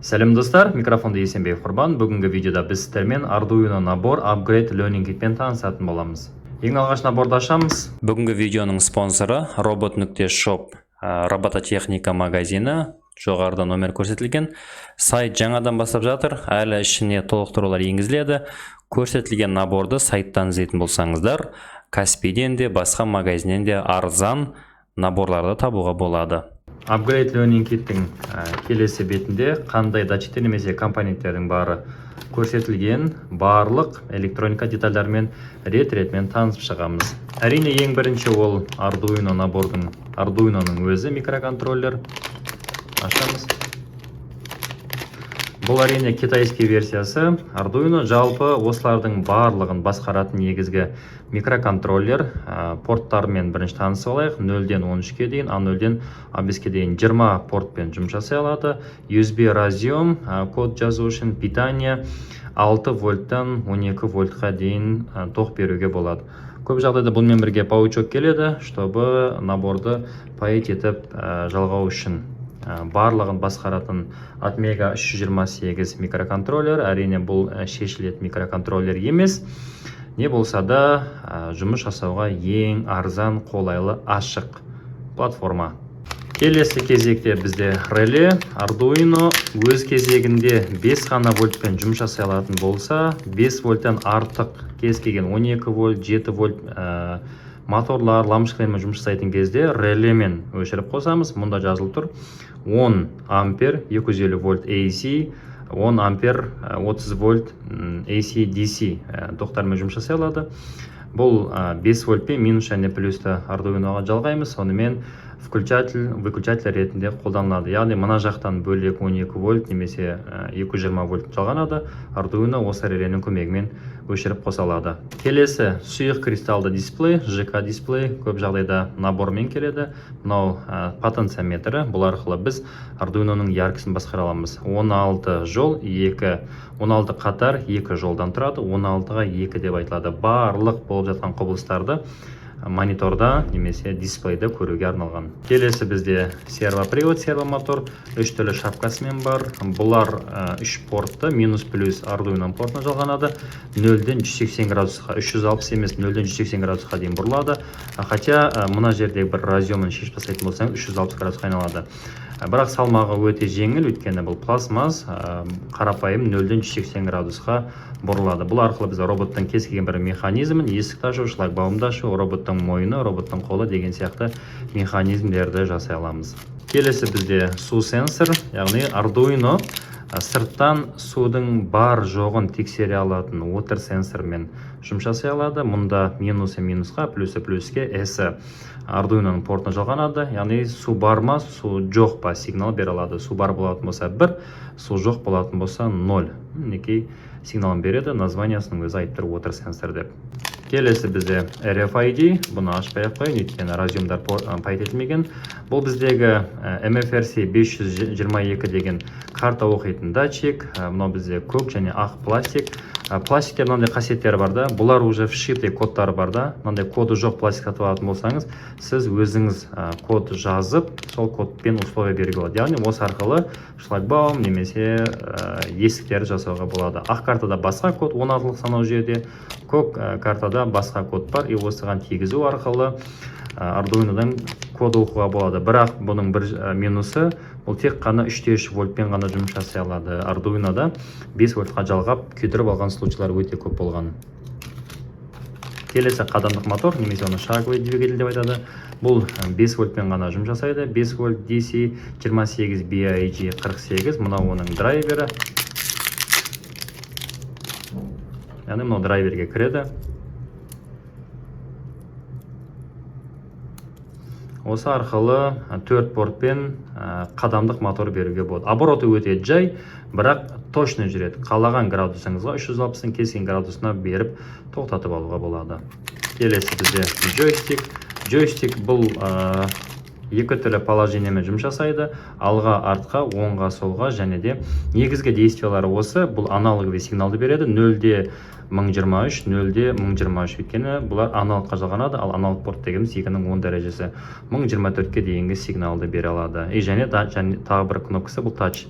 Сәлем достар, микрофонда Есенбек Құрбан. Бүгінгі видеода біз сіздермен Arduino набор Upgrade Learning Kitпен танысатын боламыз. Ең алғаш наборды ашамыз. Бүгінгі видеоның спонсоры robot.shop робототехника магазині. Жоғарыда номер көрсетілген. Сайт жаңадан бастап жатыр, әлі ішіне толықтырулар енгізіледі. Көрсетілген наборды сайттан іздейтін болсаңыздар, Каспийден де басқа магазиннен де арзан наборларды табуға болады. Upgrade Learning Kit'тің келесі бетінде қандай датчиктер немесе компоненттердің бары көрсетілген, барлық электроника детальдармен рет-ретмен танысып шығамыз. Әрине ең бірінші ол Arduino набордың, Arduinoның өзі микроконтроллер. Ашамыз. Бұл әрине китайский версиясы. Arduino жалпы осылардың барлығын басқаратын негізгі микроконтроллер. Порттармен бірінші танысып алайық. 0-ден 13-ке дейін, A0-ден A5-ке дейін 20 портпен жұмыс жасай алады. USB разъем, код жазу үшін питание 6 вольттан 12 вольтқа дейін тоқ беруге болады. Көп жағдайда бұнымен бірге паучок келеді, чтобы наборды паять етіп жалғау үшін. Барлығын басқаратын Atmega 328 микроконтроллер. Әрине бұл шешілетін микроконтроллер емес. Не болса да жұмыс жасауға ең арзан, қолайлы, ашық платформа. Келесі кезекте бізде реле. Arduino өз кезегінде 5 ғана вольтпен жұмыс жасай алатын болса, 5 вольттан артық кез келген 12 вольт, 7 вольт моторлар, лампочкалармен жұмыс жасайтын кезде релемен өшіріп қосамыз. Мұнда жазылып тұр 10 ампер 250 вольт AC, 10 ампер 30 вольт AC DC тоқтармен жұмыс жасай алады. Бұл 5 вольтпен минус және плюсті Arduinoға жалғаймыз. Сонымен выключатель ретінде қолданылады. Яғни мына жақтан бөлек 12 вольт немесе 220 вольт жалғанады. Arduino осы реленің көмегімен өшіріп қосалады. Келесі сұйық кристалды дисплей, ЖК дисплей, көп жағдайда набормен келеді. Мынау потенциометрі. Бұл арқылы біз Arduinoның яркісін басқара аламыз. 16 жол, 16 қатар 2 жолдан тұрады. 16-ға 2 деп айтылады. Барлық болып жатқан құбылыстарды мониторда немесе дисплейде көруге арналған. Келесі бізде сервопривод, сервомотор, 3 түрлі шапкасымен бар. Бұлар 3 портты, минус плюс Arduino портына жалғанады. 0-ден 180 градусқа, 360 емес 0-ден 180 градусқа дейін бұрылады. Хотя мына жердегі бір разъемын шешіп тастайтын болсаң 360 градусқа айналады. Бірақ салмағы өте жеңіл, өйткені бұл пластмас, қарапайым 0-ден 180 градусқа бұрылады. Бұл арқылы біз роботтың кез келген бір механизмін, есікті ашу, шлагбаумды ашу, роботтың мойны, роботтың қолы деген сияқты механизмдерді жасай аламыз. Келесі бізде су сенсор, яғни Arduino сырттан судың бар жоғын тексере алатын water сенсормен жұмыс жасай алады. Мұнда минусы минусқа, плюсы плюске, S Arduinoның портына жалғанады. Яғни су бар ма, су жоқ па сигнал бере алады. Су бар болатын болса 1, су жоқ болатын болса 0. Мінекей сигналын береді, названиясының өзі айтып тұр water сенсор деп. Келесі бізде RFID, бұны ашпай қойын, өйткені разъемдар пайт етілмеген. Бұл біздегі MFRC 522 деген карта оқитын датчик. Мұнау бізде көк және ақ пластик. Пластиктер мынандай қасиеттері бар да, бұлар уже вшитый кодтары бар да. Мынандай коды жоқ пластик сатып алатын болсаңыз, сіз өзіңіз код жазып, сол кодпен условия беруге болады. Яғни осы арқылы шлагбаум немесе есіктерді жасауға болады. Ақ картада басқа код 16-лық санау жүйеде, көк картада басқа код бар. И осыған тигізу арқылы Arduino'дан код оқуға болады. Бірақ бұның бір минусы, бұл тек қана 3-3 вольтпен ғана жұмыс жасай алады. Arduino'да 5 вольтқа жалғап күйдіріп алған случайлар өте көп болған. Келесі қадамдық мотор, немесе оны шаговый двигатель деп айтады. Бұл 5 вольтпен ғана жұмыс жасайды. 5 вольт DC 28 BIG 48, мынау оның драйвері. Яғни мынау драйверге кіреді. Осы арқылы 4 портпен қадамдық мотор беруге болады. Обороты өте жай, бірақ точно жүреді. Қалаған градусыңызға 360-ын кескен градусына беріп тоқтатып алуға болады. Келесі бізде джойстик. Джойстик бұл екі түрлі положениемен жұмыс жасайды. Алға, артқа, оңға, солға және де негізгі действиялары осы. Бұл аналоговый сигналды береді. 0-де 1023, 0-де 1023 өйткені бұлар аналогқа жалғанады, ал аналог порт дегеніміз 2-ның 10 дәрежесі 1024-ке дейінгі сигналды бере алады. Және тағы бір кнопкасы бұл тач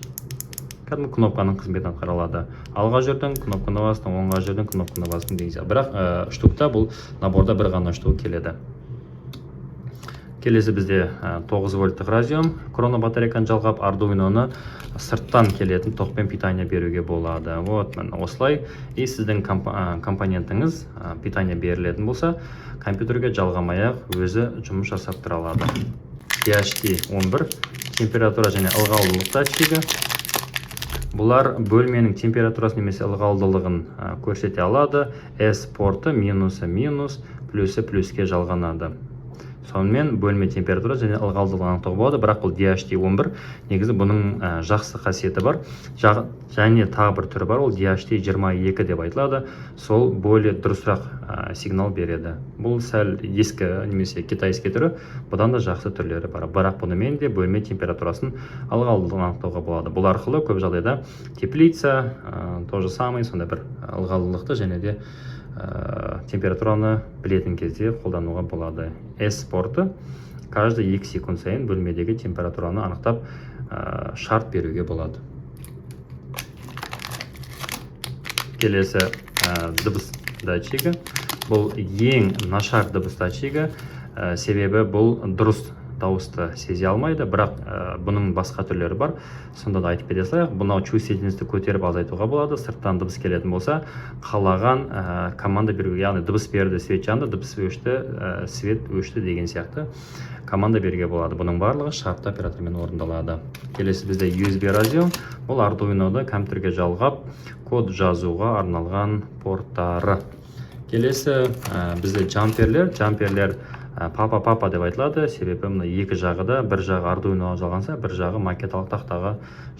кәдімгі кнопканың қызметін атқара алады. Алға жүрдің, кнопканы бастың, оңға жүрдің, кнопканы бастың деген сияқты. Бірақ штукта бұл наборда бір ғана штук келеді. Келесі бізде 9 вольттық разъем крона батарейканы жалғап Arduino'ны сырттан келетін токпен питание беруге болады. Вот, осылай. И сіздің компонентіңіз питание берілетін болса, компьютерге жалғамай-ақ өзі жұмыс жасап тұра алады. DHT11 температура және ылғалдылық датчигі. Бұлар бөлменің температурасы немесе ылғалдылығын көрсете алады. S порты минусы минус, плюсы плюске жалғанады. Сонымен бөлме температура және ылғалдылығын анықтауға болады, бірақ бұл DHT11 негізі бұның жақсы қасиеті бар. Және тағы бір түрі бар, ол DHT22 деп айтылады. Сол более дұрысырақ сигнал береді. Бұл сәл ескі немесе китайский түрі, бұдан да жақсы түрлері бар. Бірақ бұнымен де бөлме температурасын ылғалдылығын анықтауға болады. Бұл арқылы көп жағдайда теплица, тоже самый, сонда бір ылғалдылықты және де температураны білетін кезде қолдануға болады. S порты каждый 2 секунд сайын бөлмедегі температураны анықтап шарт беруге болады. Келесі дыбыс датчигі. Бұл ең нашар дыбыс датчигі, себебі бұл дұрыс дауысты сезе алмайды, бірақ бұның басқа түрлері бар. Сонда да айтып кете салайық, бұнау чувствительностьті көтеріп азайтуға болады. Сырттан дыбыс келетін болса, қалаған команда беруге, яғни дыбыс берді, свет жанды, дыбыс өшті, свет өшті деген сияқты команда беруге болады. Бұның барлығы шартты оператормен орындалады. Келесі бізде USB разъем. Бұл Arduino'да компьютерге жалғап код жазуға арналған порттары. Келесі бізде джамперлер папа деп айтылады, себебі мына екі жағы да, бір жағы Arduino'ға жалғанса, бір жағы макеталық тақтаға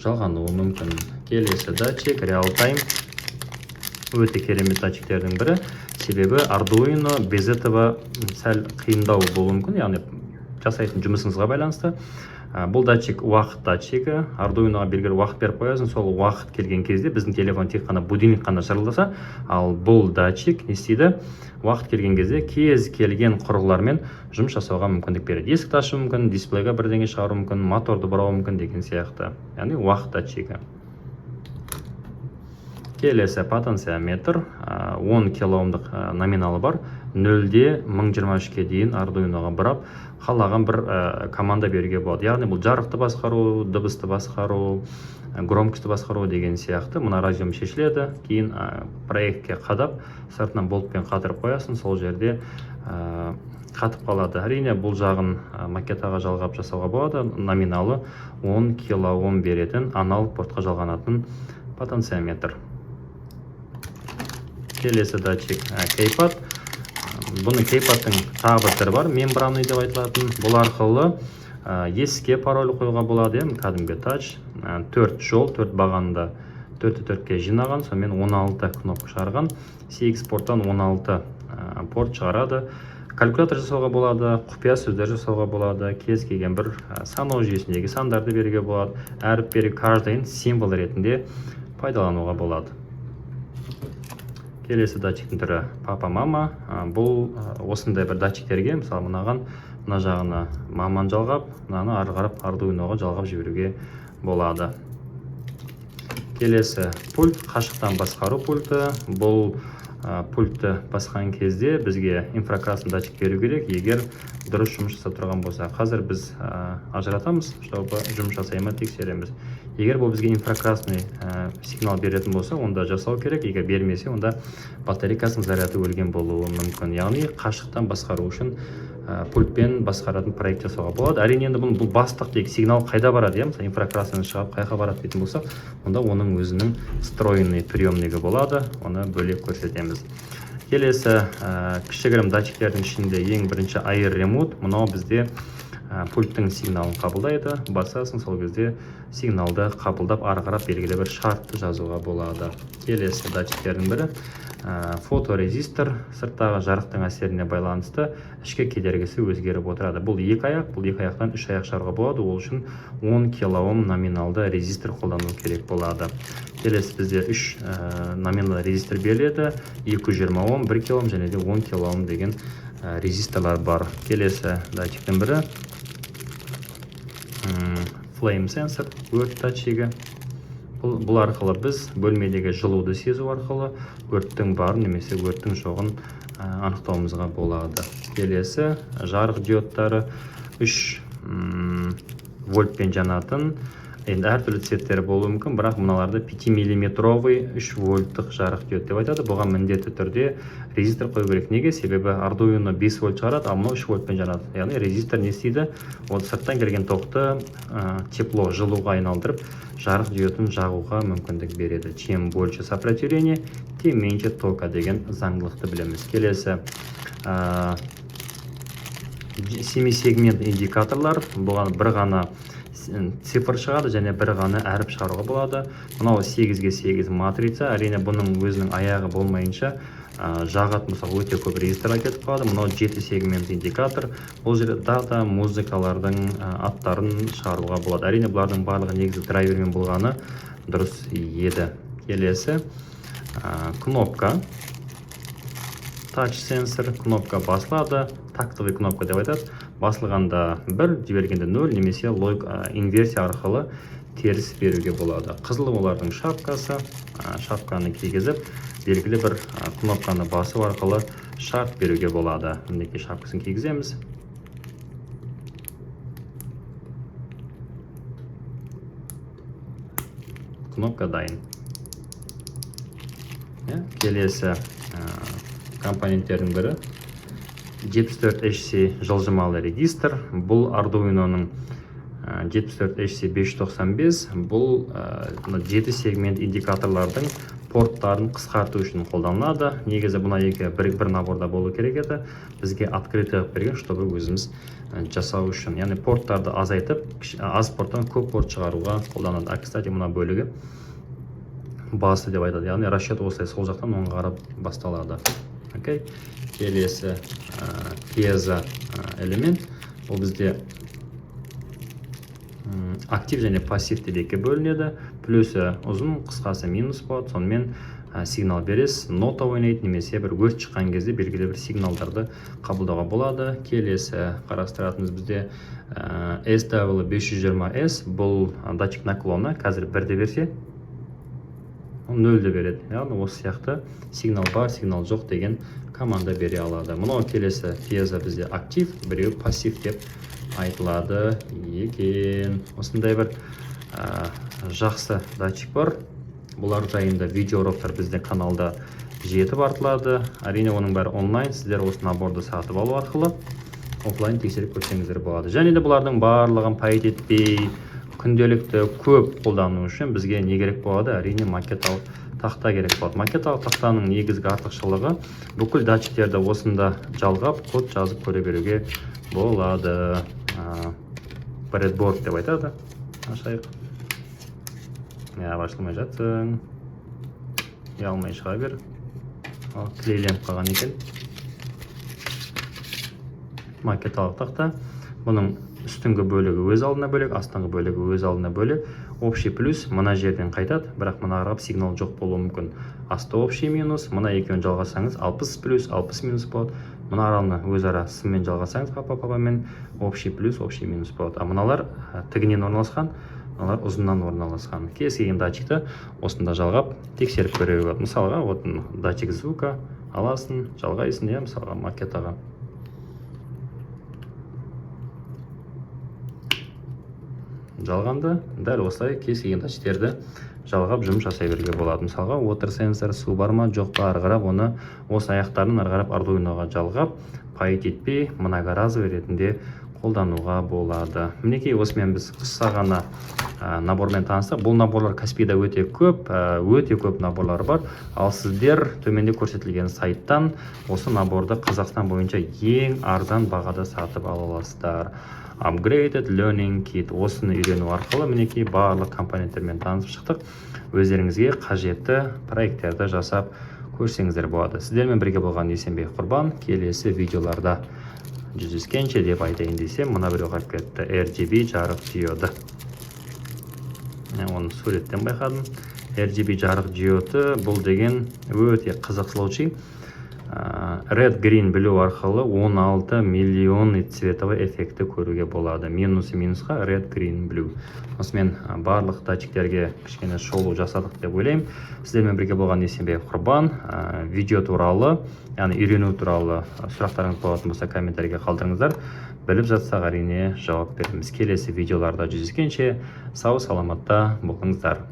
жалғануы мүмкін. Келесі датчик, реал тайм. Өте керемет датчиктердің бірі, себебі Arduino без этого сәл қиындау болуы мүмкін, яғни жасайтын жұмысыңызға байланысты. Бұл датчик уақыт датчигі. Arduino'ға белгілі уақыт беріп қоясың, сол уақыт келген кезде біздің телефон тек қана будильник қана шырылдаса, ал бұл датчик не істейді? Уақыт келген кезде кез келген құрылғылармен жұмыс жасауға мүмкіндік береді. Есікті ашу мүмкін, дисплейға бірдеңе шығару мүмкін, моторды бұрау мүмкін деген сияқты. Яғни уақыт датчигі. Келесі потенциометр, 10 килоомдық номиналы бар. 0-де 1023-ке дейін Arduino'ға бұрап, қалаған бір команда беруге болады. Яғни бұл жарықты басқару, дыбысты басқару, громкості басқару деген сияқты. Мұна разъем шешіледі, кейін проектке қадап, сыртынан болтпен қатырып қоясың, сол жерде қатып қалады. Әрине бұл жағын макетаға жалғап жасауға болады. Номиналы 10 килоом беретін аналог портқа жалғанатын потенциометр. Келесі датчик кейпад. Бұның кейпадтың тағы бір түрі бар, мембранный деп айтылатын. Бұл арқылы есікке пароль қоюға болады, кәдімгі тач. 4 жол, 4 бағанды 4-4-ке жинаған, сонымен 16 кнопка шығарған. CX порттан 16 порт шығарады. Калькулятор жасауға болады, құпия сөздер жасауға болады, кез келген бір санау жүйесіндегі сандарды беруге болады. Әріп беру каждайын символ ретінде пайдалануға болады. Келесі датчиктің түрі папа-мама. Бұл осындай бір датчиктерге, мысалы мына жағына маман жалғап, мынаны ары қарап Arduino'ға жалғап жіберуге болады. Келесі пульт, қашықтан басқару пульті. Бұл пультті басқан кезде бізге инфракрасный датчик беру керек, егер дұрыс жұмыс жасап тұрған болса. Қазір біз ажыратамыз, чтобы жұмыс жасаймы тексереміз. Егер бұл бізге инфракрасный сигнал беретін болса, онда жасау керек. Егер бермесе, онда батарейкасының заряды өлген болуы мүмкін. Яғни қашықтан басқару үшін пультпен басқаратын проект жасауға болады. Әрине енді бұл бастық дейік, сигнал қайда барады, мысалы инфракрасный шығып қайға барады дейтін болса, онда оның өзінің встроенный приемнигі болады, оны бөлек көрсетеміз. Келесі кішігірім датчиктердің ішінде ең бірінші Air Remote. Мұнау бізде пульттің сигналын қабылдайды, басасың, сол кезде сигналды қабылдап ары қарап белгілі бір шартты жазуға болады. Келесі датчиктердің бірі фоторезистор, сырттағы жарықтың әсеріне байланысты ішкі кедергісі өзгеріп отырады. Бұл екі аяқ, бұл екі аяқтан үш аяқ шығаруға болады. Ол үшін 10 килоом номиналды резистор қолдану керек болады. Келесі бізде 3 номиналды резистор беріледі. 220 Ом, 1 килоом және де 10 килоом деген резисторлар бар. Келесі датчиктің бірі Flame Sensor, өрт датчигі. бұл арқылы біз бөлмедегі жылуды сезу арқылы өрттің барын немесе өрттің жоғын анықтауымызға болады. Келесі жарық диодтары 3 вольтпен жанатын, енді әртүрлі цветтері болуы мүмкін, бірақ мыналарды 5 миллиметровый 3 вольттық жарық диод деп айтады. Бұған міндетті түрде резистор қою керек. Неге? Себебі Arduino 5 вольт шығарады, ал мынау 3 вольтпен жанады. Яғни резистор не істейді? Ол сырттан келген тоқты тепло, жылуға айналдырып, жарық диодын жағуға мүмкіндік береді. Чем больше сопротивление, тем меньше тока деген заңдылықты білеміз. Келесі 7-сегмент индикаторлар, бұған бір ғана цифр шығады және бір ғана әріп шығаруға болады. Мынау 8-ге 8 матрица, әрине бұның өзінің аяғы болмайынша жағат мысалы өте көп резистор кетіп қалады. Мынау 7-сегмент индикатор, бұл жерде дата, музыкалардың аттарын шығаруға болады. Әрине бұлардың барлығы негізі драйвермен болғаны дұрыс еді. Келесі кнопка, тач сенсор, кнопка басылады, тактовый кнопка деп айтады. Басылғанда 1, жібергенде 0, немесе инверсия арқылы теріс беруге болады. Қызыл олардың шапкасы, шапканы кигізіп, белгілі бір кнопканы басу арқылы шарт беруге болады. Мінекей шапкасын кигіземіз. Кнопка дайын. Келесі компоненттердің бірі 74HC жылжымалы регистр. Бұл Arduino'ның 74HC 595. Бұл 7 сегмент индикаторлардың порттарын қысқарту үшін қолданылады. Негізі бұна бір наборда болу керек еді. Бізге открытый берген, чтобы өзіміз жасау үшін. Яғни порттарды азайтып, аз порттан көп порт шығаруға қолданады. Кстати, мұна бөлігі басы деп айтады. Яғни расчет осылай сол жақтан оңға қарап басталады. Келесі пьезо элемент. Ол бізде актив және пассив деп екі бөлінеді. Плюсы ұзын, қысқасы минус болады. Сонымен сигнал бересіз, нота ойнайды, немесе бір өрт шыққан кезде белгілі бір сигналдарды қабылдауға болады. Келесі қарастыратынымыз бізде SW520S. Бұл датчик наклона, қазір 1-де берсе 0-де береді. Яғни осы сияқты сигнал бар, сигнал жоқ деген команда бере алады. Мұнау келесі пьезо бізде актив, біреу пассив деп айтылады екен. Осындай бір жақсы датчик бар. Бұлар жайында видеороликтер бізде каналда жетіп артылады. Әрине оның бәрі онлайн, сіздер осы наборды сатып алу арқылы офлайн тексеріп көрсеңіздер болады. Және де бұлардың барлығын пайда етпей, күнделікті көп қолдану үшін бізге не керек болады? Әрине макеталық тақта керек болады. Макеталық тақтаның негізгі артықшылығы бүкіл датчиктерді осында жалғап, код жазып көре беруге болады. Бредборд деп айтады. Ашайық. Ашылмай жатсың. Алмай шыға бер. Клейленіп қалған екен. Макеталық тақта. Бұның үстіңгі бөлігі өз алдына бөлек, астыңғы бөлігі өз алдына бөлек. Общий плюс мына жерден қайтады, бірақ мына қарап сигнал жоқ болуы мүмкін. Асты общий минус, мына екеуін жалғасаңыз 60 плюс, 60 минус болады. Мына араны өзара сыммен жалғасаңыз папа-папамен общий плюс, общий минус болады. А мыналар тігінен орналасқан, мыналар ұзыннан орналасқан. Кез келген датчикті осында жалғап тексеріп көре болады. Мысалға, датчик звука аласың, жалғайсың, мысалға макетаға. Жалғанды дәл осылай кез келген датчиктерді жалғап жұмыс жасай беруге болады. Мысалға, water sensor, су бар ма, жоқ па, арғарап оны осы аяқтарын арғарап Arduino'ға жалғап, пайт етпей, многоразовый ретінде қолдануға болады. Мінекей осымен біз қысқа ғана набормен таныстық. Бұл наборлар Каспийда өте көп наборлар бар. Ал сіздер төменде көрсетілген сайттан осы наборды Қазақстан бойынша ең арзан бағада сатып ала аласыздар. Upgraded Learning Kit. Осыны үйрену арқылы мінекей барлық компоненттермен танысып шықтық. Өздеріңізге қажетті проекттерді жасап көрсеңіздер болады. Сіздермен бірге болған Есенбек Құрбан. Келесі видеоларда жүздескенше деп айтайын десем, мына біреу қалып кетті. RGB жарық диоды. Оны суреттен байқадым. RGB жарық диоды бұл деген өте қызық случай. red green blue арқылы 16 миллион цветовой эффекті көруге болады. Минусқа red green blue. Осымен барлық датчиктерге кішкене шолу жасадық деп ойлаймын. Сіздермен бірге болған Есенбек Құрбан. Видео туралы, яғни үйрену туралы сұрақтарыңыз болатын болса комментарийге қалдырыңыздар. Біліп жатсақ әрине жауап береміз. Келесі видеоларда жүздескенше сау саламатта болыңыздар.